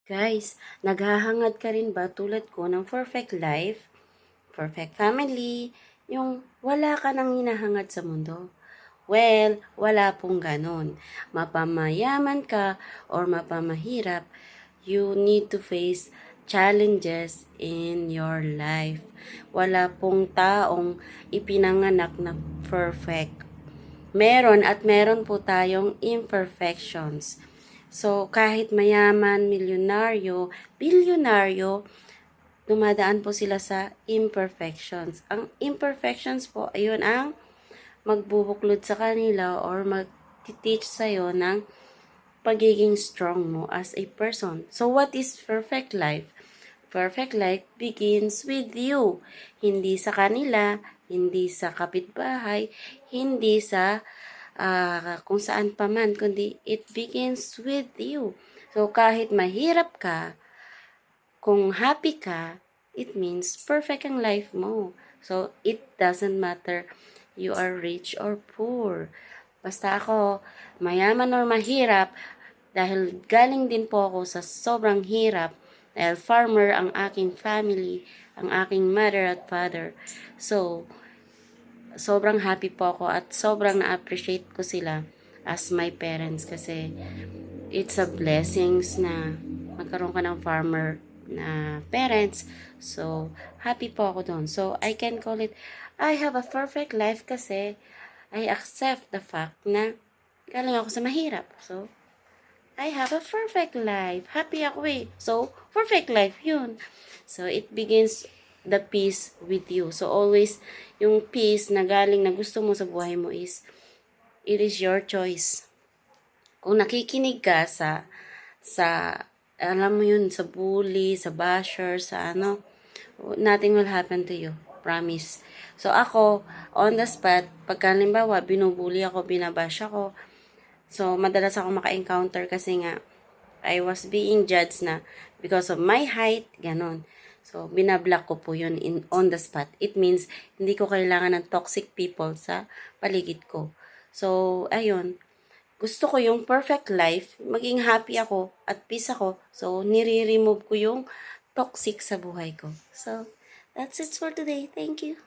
Guys, naghahangad ka rin ba tulad ko ng perfect life, perfect family, yung wala ka nang hinahangad sa mundo? Well, wala pong ganon. Mapamayaman ka or mapamahirap, you need to face challenges in your life. Wala pong taong ipinanganak na perfect. Meron at meron po tayong imperfections. So, kahit mayaman, milyonaryo, bilyonaryo, dumadaan po sila sa imperfections. Ang imperfections po, ayun ang magbubuklod sa kanila or mag-teach sa'yo ng pagiging strong mo as a person. So, what is perfect life? Perfect life begins with you. Hindi sa kanila, hindi sa kapitbahay, hindi sa kung saan pa man, kundi it begins with you. So, kahit mahirap ka, kung happy ka, it means perfect ang life mo. So, it doesn't matter you are rich or poor. Basta ako, mayaman or mahirap, dahil galing din po ako sa sobrang hirap, dahil farmer ang aking family, ang aking mother at father. So, sobrang happy po ako at sobrang na-appreciate ko sila as my parents kasi it's a blessings na magkaroon ka ng farmer na parents. So, happy po ako doon. So, I can call it, I have a perfect life kasi I accept the fact na galing ako sa mahirap. So, I have a perfect life. Happy ako eh. So, perfect life yun. So, it begins the peace with you. So, always, yung peace na galing na gusto mo sa buhay mo is, it is your choice. Kung nakikinig ka alam mo yun, sa bully, sa basher, sa ano, nothing will happen to you. Promise. So, ako, on the spot, pagka halimbawa, binubuli ako, binabash ako, so, madalas ako maka-encounter kasi nga, I was being judged na because of my height, ganon. So, binablock ko po yun on the spot. It means, hindi ko kailangan ng toxic people sa paligid ko. So, ayun. Gusto ko yung perfect life, maging happy ako at peace ako. So, nire-remove ko yung toxic sa buhay ko. So, that's it for today. Thank you.